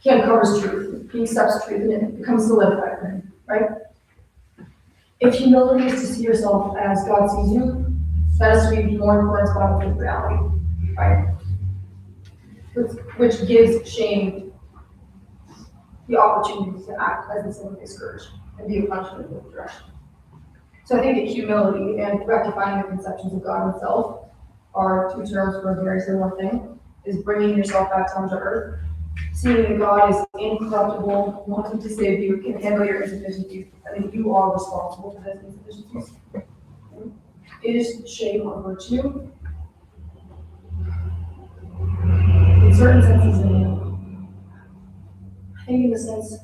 he uncovers truth. He accepts truth and it becomes solidified for him, right? If humility is to see yourself as God sees you, that is to be more corresponding with reality, right? Which gives shame the opportunity to act as the sin of discouraged and be a punishment with direction. So I think that humility and rectifying the conceptions of God himself are two terms for a very similar thing, is bringing yourself back down to earth, seeing that God is incorruptible, wanting to save you, can handle your insufficiencies, and that you are responsible for those insufficiencies. Is shame a virtue? In certain senses, no. I think in the sense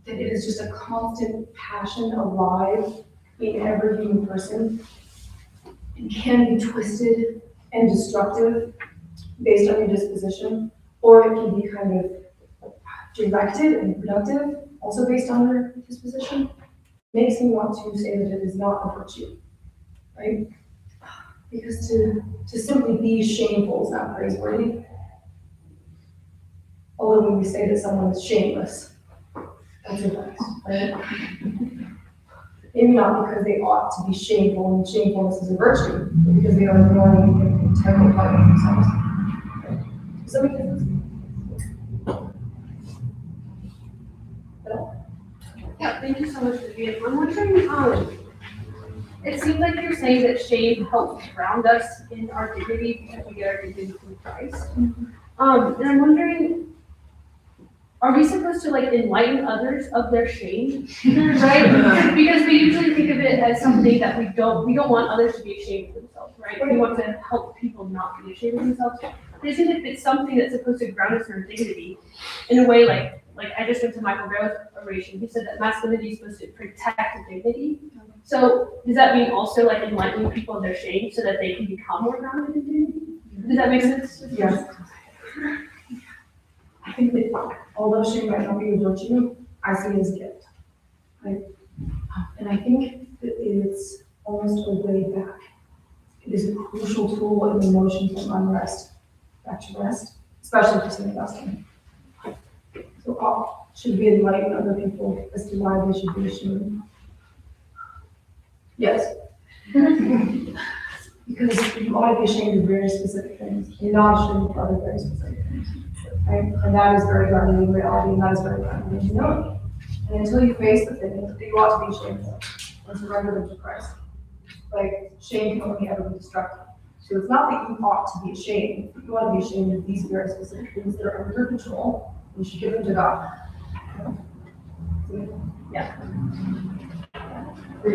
that it is just a constant passion alive in every human person. It can be twisted and destructive based on your disposition, or it can be kind of directed and productive, also based on your disposition. Makes me want to say that it is not a virtue, right? Because to simply be shameful is not praiseworthy. Although when we say that someone is shameless, that's advice, right? Maybe not because they ought to be shameful and shamefulness is a virtue, but because they are ignoring an integral part of themselves. Does that make sense? Yeah, thank you so much, Vivian. I'm wondering, it seems like you're saying that shame helps ground us in our dignity because we get our dignity from Christ. And I'm wondering, are we supposed to like enlighten others of their shame, right? Because we usually think of it as something that we don't want others to be ashamed of themselves, right? We want to help people not be ashamed of themselves. But isn't it if it's something that's supposed to ground us in our dignity in a way like I just went to Michael Barrow's oration. He said that masculinity is supposed to protect dignity. So does that mean also like enlightening people of their shame so that they can become more grounded in dignity? Does that make sense? Yes. I think that although shame might not be a virtue, I see it as a gift. Right? And I think that it's almost a way back. It is a crucial tool in the motion from unrest back to rest, especially for St. Augustine. So should we enlighten other people as to why they should be ashamed? Yes. Because you ought to be ashamed of very specific things. You're not ashamed of other very specific things. Right? And that is very grounded in reality, and that is very grounded in humility. And until you face the things that you ought to be ashamed of, and surrender them to Christ. Like, shame can only ever be destructive. So it's not that you ought to be ashamed, but you ought to be ashamed of these very specific things that are under your control. You should give them to God. Yeah.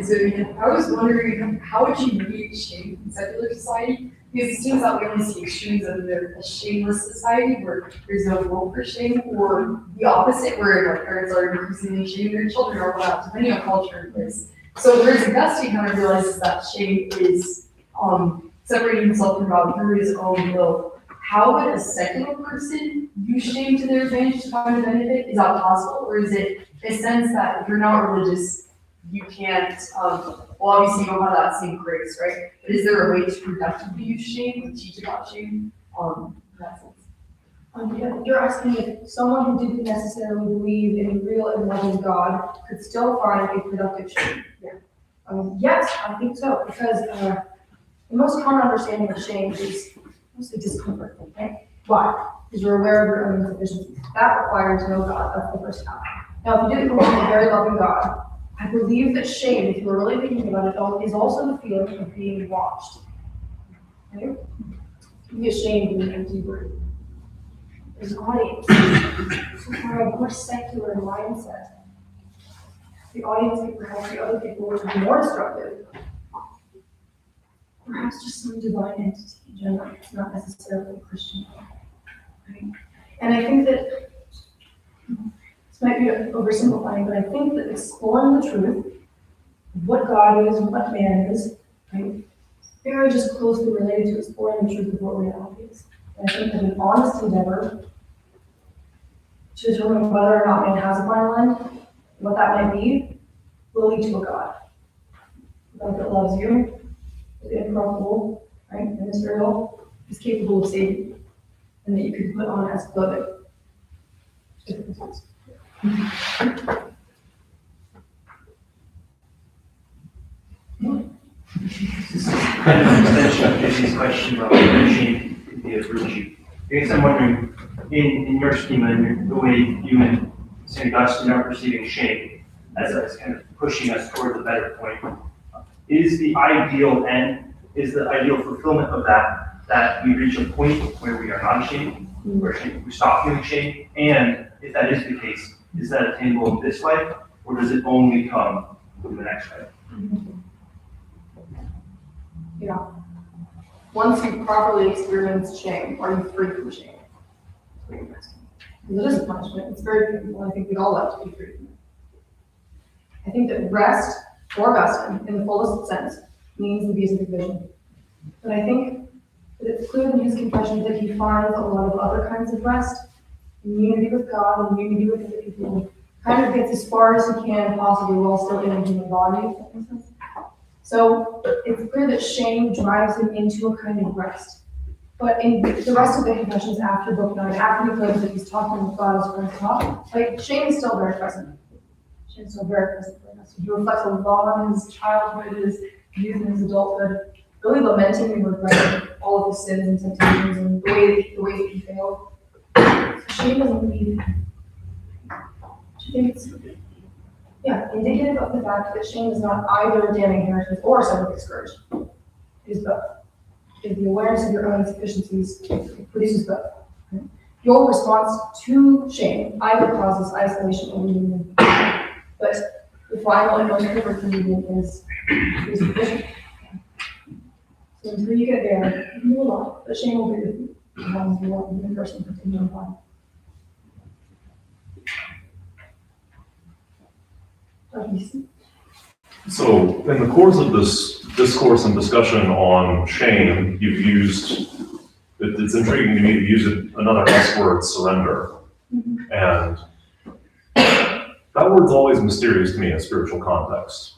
So I was wondering, how would you view shame in secular society? Because it seems that we only see extremes of either a shameless society where there's no role for shame, or the opposite, where like parents are increasingly shaming their children or whatnot, depending on culture and place. So whereas Augustine kind of realizes that shame is separating himself from God through his own will, how would a secular person use shame to their advantage to find a benefit? Is that possible? Or is it a sense that if you're not religious, you can't, well, obviously you don't have that same grace, right? But is there a way to productively use shame, or teach about shame, in that sense? You're asking if someone who didn't necessarily believe in a real and loving God could still find a productive shame. Yeah. Yes, I think so, because the most common understanding of shame is mostly discomfort, okay? Why? Because you're aware of your own insufficiencies. That requires no God. That's the first step. Now, if you didn't believe in a very loving God, I believe that shame, if you're really thinking about it, is also the feeling of being watched. Okay? Be ashamed of an empty room. There's an audience. So for a more secular mindset, the audience could perhaps the other people would be more destructive. Perhaps just some divine entity in general. It's not necessarily a Christian. Right? And I think that this might be oversimplifying, but I think that exploring the truth of what God is and what man is, right, very just closely related to exploring the truth of what reality is. And I think that an honest endeavor to determine whether or not man has a final end, what that might be, will lead to a God. A God that loves you, is incorruptible, right, immaterial, is capable of saving you, and that you can put on as clothing. Differences. This is kind of an extension of Jesse's question about whether shame could be a virtue. I guess I'm wondering, in your schema, in the way you and St. Augustine are perceiving shame as kind of pushing us towards a better point, is the ideal end, is the ideal fulfillment of that we reach a point where we are not ashamed, where we stop feeling shame, and if that is the case, is that attainable in this life, or does it only come in the next life? Yeah. Once you properly experience shame, are you free from shame? Because it is a punishment. It's very painful. I think we'd all like to be free from it. I think that rest, for Augustine, in the fullest sense, means the beatific vision. But I think that it's clear in his confession that he finds a lot of other kinds of rest, in unity with God and unity with other people, kind of gets as far as he can possibly while still in a human body, if that makes sense. So it's clear that shame drives him into a kind of rest. But in the rest of the confessions after book 9, after he claims that he's talking with God as friends talk, like shame is still very present. Shame is still very present for us. He reflects a lot on his childhood, his youth, and his adulthood, really lamenting and regretting all of his sins and temptations and the way that he failed. So shame doesn't leave. Indicative of the fact that shame is not either a damning inheritance or a sign of discouraged. It is both. It is the awareness of your own insufficiencies. It produces both. Your response to shame either causes isolation or reunion. But the final and most perfect reunion is sufficient. So until you get there, you will not, but shame will be with you. As long as you want the person to continue on. So in the course of this discourse and discussion on shame, you've used, it's intriguing to me to use another S word, surrender. And that word's always mysterious to me in a spiritual context.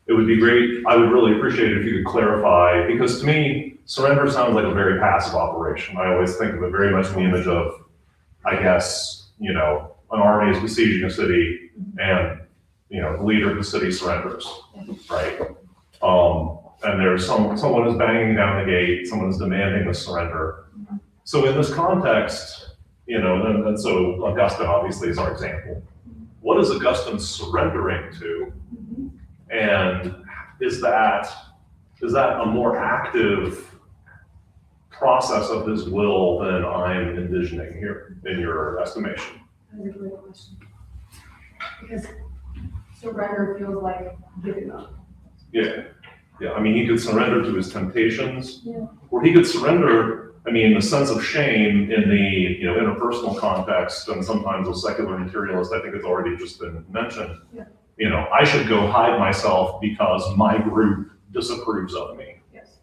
It would be great, I would really appreciate it if you could clarify, because to me, surrender sounds like a very passive operation. I always think of it very much in the image of, I guess, an army is besieging a city and the leader of the city surrenders, right? And there's someone is banging down the gate, someone is demanding the surrender. So in this context, and so Augustine obviously is our example. What is Augustine surrendering to? And is that a more active process of his will than I'm envisioning here in your estimation? That's a great question. Because surrender feels like giving up. Yeah. Yeah, I mean, he could surrender to his temptations, Yeah. or he could surrender, I mean, the sense of shame in the, interpersonal context, and sometimes a secular materialist, I think it's already just been mentioned. Yeah. I should go hide myself because my group disapproves of me. Yes.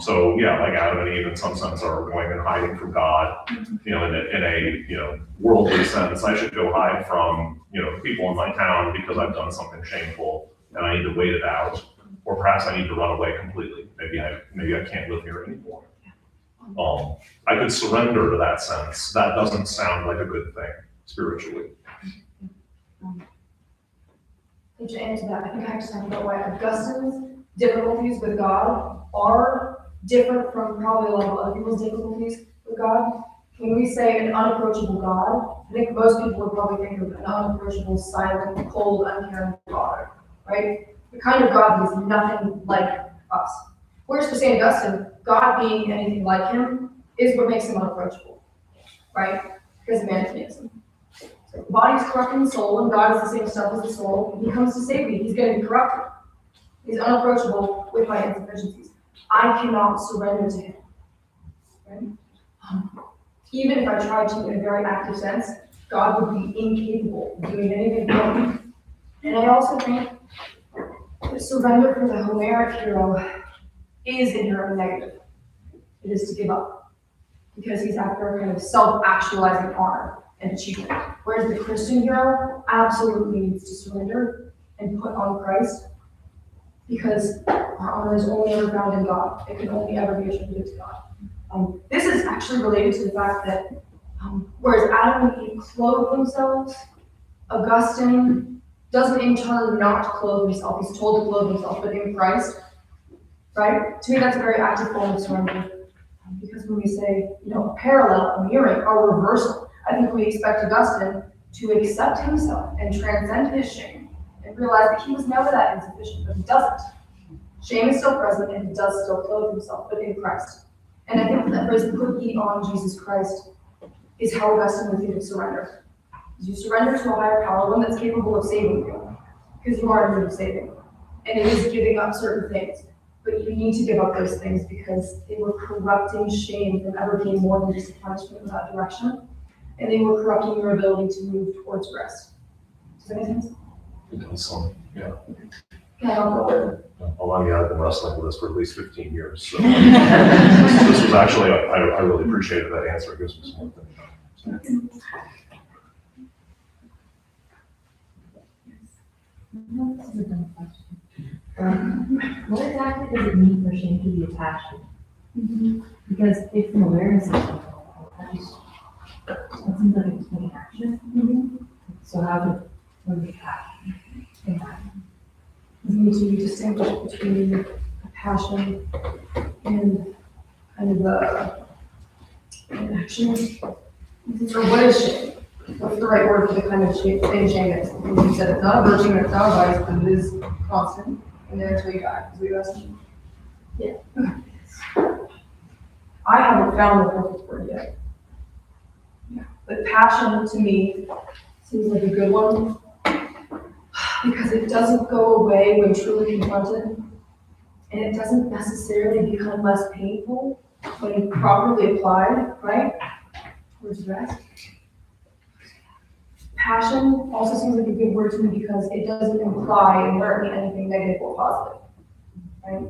So yeah, like Adam and Eve in some sense are going and hiding from God, in a worldly sense. I should go hide from, the people in my town because I've done something shameful and I need to wait it out. Or perhaps I need to run away completely. Maybe I can't live here anymore. I could surrender to that sense. That doesn't sound like a good thing spiritually. To answer that, I think I have to talk about why Augustine's difficulties with God are different from probably a lot of other people's difficulties with God. When we say an unapproachable God, I think most people would probably think of an unapproachable, silent, cold, uncaring Father, right? The kind of God that is nothing like us. Whereas for St. Augustine, God being anything like him is what makes him unapproachable, right? Because man makes him. So the body's corrupting the soul, and God is the same stuff as the soul. He comes to save me. He's going to be corrupted. He's unapproachable with my insufficiencies. I cannot surrender to him. Right? Even if I tried to in a very active sense, God would be incapable of doing anything for me. And I also think that surrender for the Homeric hero is inherently negative. It is to give up. Because he's after a kind of self-actualizing honor and achievement. Whereas the Christian hero absolutely needs to surrender and put on Christ, because our honor is only ever found in God. It can only ever be attributed to God. This is actually related to the fact that whereas Adam and Eve clothed themselves, Augustine doesn't in turn not clothe himself. He's told to clothe himself, but in Christ, right? To me, that's a very active form of surrender. Because when we say, a parallel, a mirroring, a reversal, I think we expect Augustine to accept himself and transcend his shame and realize that he was never that insufficient, but he doesn't. Shame is still present and he does still clothe himself, but in Christ. And I think that phrase, put ye on Jesus Christ, is how Augustine would think of surrender. You surrender to a higher power, one that's capable of saving you, because you are in need of saving. And it is giving up certain things. But you need to give up those things because they were corrupting shame from ever being more than just a punishment without direction. And they were corrupting your ability to move towards rest. Does that make sense? It does, yeah. Can I help you? I've been wrestling with this for at least 15 years. So this was actually, I really appreciated that answer. It gives me some more things. This is a dumb question. What exactly does it mean for shame to be a passion? Because if an awareness is something, that seems like it's an action. So how would it passion in that? You need to distinguish between a passion and kind of an action. So what is shame? What's the right word for the kind of shame is? You said it's not a virtue and it's not a vice, but it is constant. And there until you die, is what you're asking? Yeah. I haven't found the perfect word yet. Yeah. But passion to me seems like a good one because it doesn't go away when truly confronted, and it doesn't necessarily become less painful when properly applied, right? Towards rest. Passion also seems like a good word to me because it doesn't imply inherently anything negative or positive, right?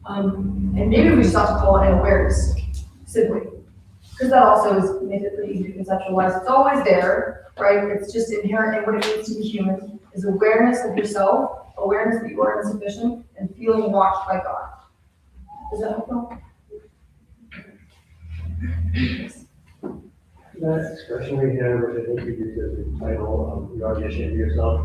And maybe we just have to call it an awareness, simply, because that also is makes it pretty easy to conceptualize. It's always there, right? It's just inherent in what it means to be human, is awareness of yourself, awareness that you are insufficient, and feeling watched by God. Does that help? That expression right there, which I think you used as the title, you are ashamed of yourself,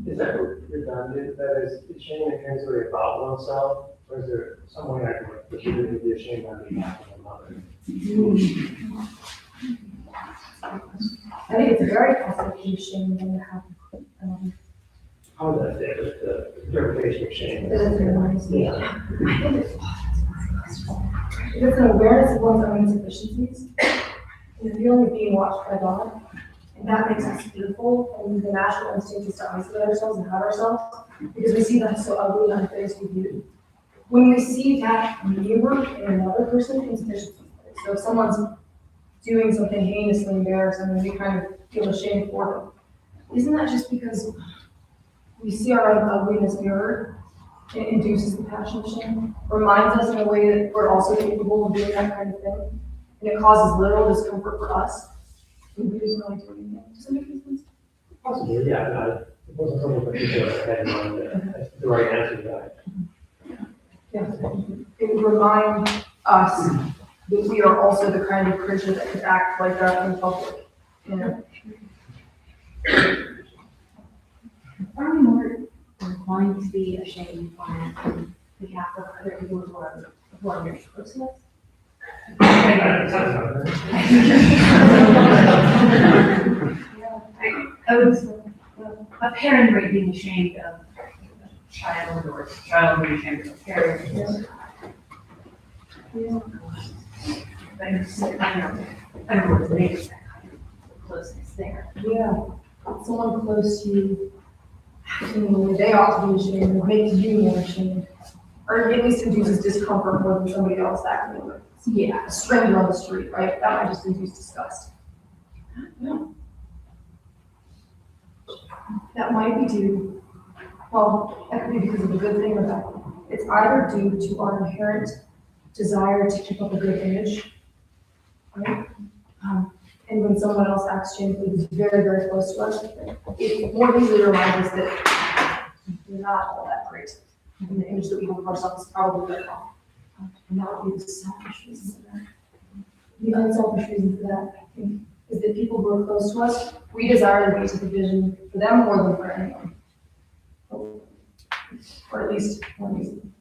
is that redundant? That is shame intrinsically about oneself, or is there some way I can legitimately be ashamed on behalf of another? I think it's a very positive shame when it happens. How does that fit with the interpretation of shame? It doesn't realize me. Yeah. I think it's if it's an awareness of one's own insufficiencies, and the feeling of being watched by God, and that makes us fearful, and the natural instinct is to isolate ourselves and hide ourselves, because we see that so ugly and unfair as we view. when we see that mirror in another person, it's vicious. So if someone's doing something heinously embarrassing, and we kind of feel ashamed for them, isn't that just because we see our own ugliness mirrored? It induces the passion of shame, reminds us in a way that we're also capable of doing that kind of thing, and it causes literal discomfort for us. We didn't really do anything. Does that make any sense? Possibly, yeah, no, it wasn't something particular that I had in mind, that the right answer to that. Yeah. It would remind us that we are also the kind of creature that could act like that in public, you know? Are we more inclined to be ashamed on behalf of other people who are very close to us? I would, a parent might be ashamed of a child, or a child being ashamed of a parent. But it's, I don't know what makes that kind of closeness there. Yeah. Someone close to you acting in a way they ought to be ashamed, or makes you more ashamed, or at least induces discomfort more than somebody else acting in a way. Yeah. A stranger on the street, right? That might just induce disgust. That might be due, well, that could be because of a good thing or bad. It's either due to our inherent desire to keep up a good image, right? And when someone else acts shamefully who's very, very close to us, it more easily reminds us that we're not all that great. And the image that we have of ourselves is probably better off. And that would be the selfish reason for that. The unselfish reason for that, I think, is that people who are close to us, we desire to be to the vision for them more than for anyone. Or at least one reason.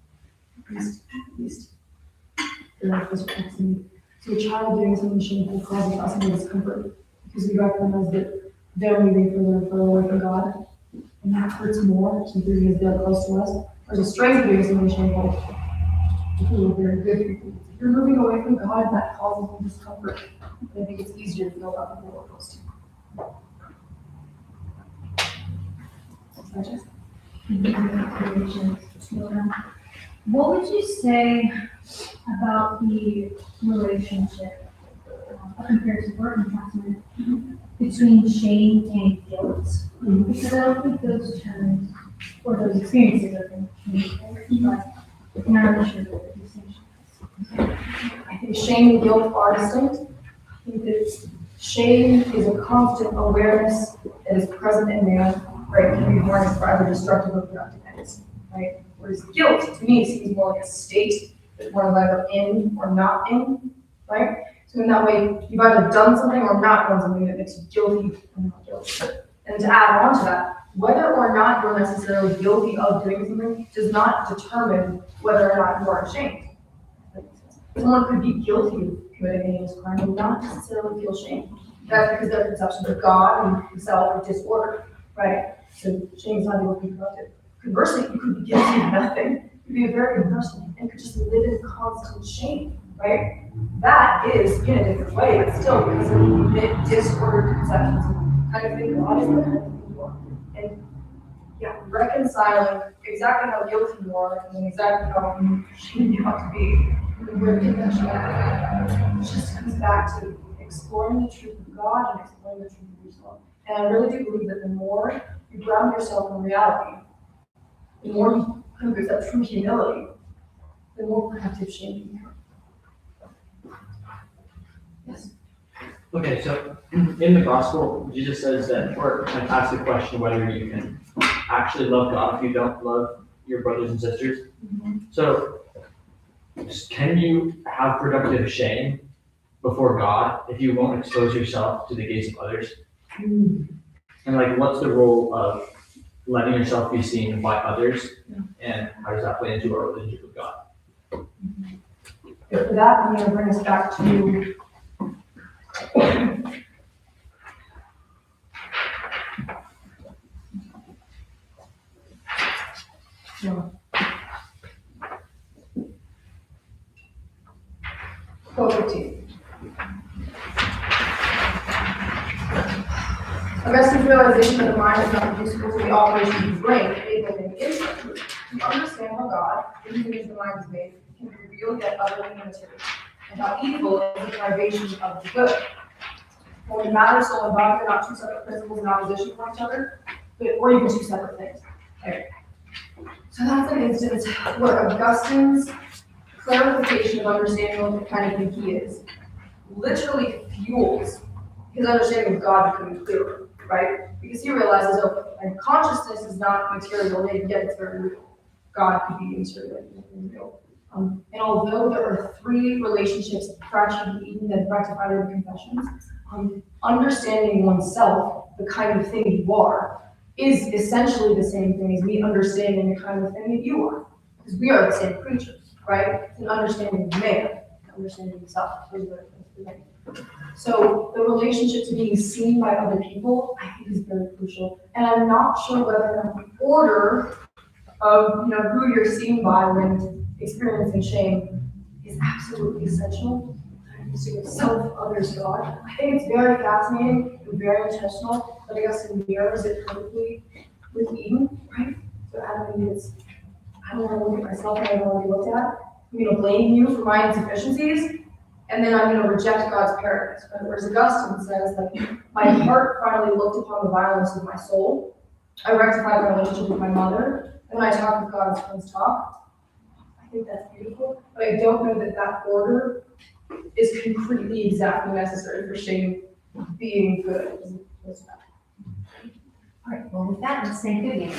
At least. For that close proximity. So a child doing something shameful causes us more discomfort because we recognize that they're moving further and further away from God. And that hurts more simply because they're close to us. Whereas a stranger doing something shameful, people are very good people. If you're moving away from God, that causes more discomfort. And I think it's easier to feel about people we're close to. What would you say about the relationship, a comparison or contrast between shame and guilt? Because I don't think those terms or those experiences are communicated, but I'm not really sure what the distinction is. I think shame and guilt are distinct. I think that shame is a constant awareness that is present in man, right? It can be harnessed for either destructive or productive ends, right? Whereas guilt, to me, seems more like a state that we're either in or not in, right? So in that way, you've either done something or not done something that makes you guilty or not guilty. And to add on to that, whether or not you're necessarily guilty of doing something does not determine whether or not you are ashamed. Someone could be guilty of committing a heinous crime and not necessarily feel shame. That's because their conceptions of God and himself are disordered, right? So shame is not able to be corrupted. Conversely, you could be guilty of nothing. You could be a very good person and could just live in constant shame, right? That is in a different way, but still because of disordered conceptions and kind of think God is the kind of thing you are. And yeah, reconciling exactly how guilty you are and exactly how ashamed you ought to be. Where convention just comes back to exploring the truth of God and exploring the truth of yourself. And I really do believe that the more you ground yourself in reality, the more you come to that true humility, the more productive shame you become. Yes. Okay, so in the gospel, Jesus says that, or asks the question whether you can actually love God if you don't love your brothers and sisters. So, can you have productive shame before God if you won't expose yourself to the gaze of others? And like, what's the role of letting yourself be seen by others, and how does that play into our relationship with God? For that, I'm going to bring us back to Quote 15. Augustine's realization that the mind is not useful to the operation of the brain, able to make insight. to understand how God, in whom the mind is made, can reveal yet utterly immaterial, and how evil is the privation of the good. For matter, soul, and body are not two separate principles in opposition to each other, or even two separate things. Okay. So that's an instance where Augustine's clarification of understanding what the kind of thing he is literally fuels his understanding of God becoming clearer, right? Because he realizes, oh, and consciousness is not material, yet it's very real. God could be immaterial, yet real. And although there are three relationships fractured in Eden that rectified in the confessions, understanding oneself, the kind of thing you are, is essentially the same thing as me understanding the kind of thing that you are. Because we are the same creatures, right? It's an understanding of man, understanding himself. So the relationship to being seen by other people, I think, is very crucial. And I'm not sure whether or not the order of who you're seen by when experiencing shame is absolutely essential. So yourself, others, God. I think it's very fascinating and very intentional, but I guess it mirrors it perfectly with Eden, right? So Adam and Eve, I don't want to look at myself and I don't want to be looked at. I'm going to blame you for my insufficiencies, and then I'm going to reject God's paradise. Whereas Augustine says, like, my heart finally looked upon the violence of my soul. I rectified my relationship with my mother, and when I talk with God as friends talk. I think that's beautiful, but I don't know that that order is concretely exactly necessary for shame being good. All right, well, with that, let's thank Vivian.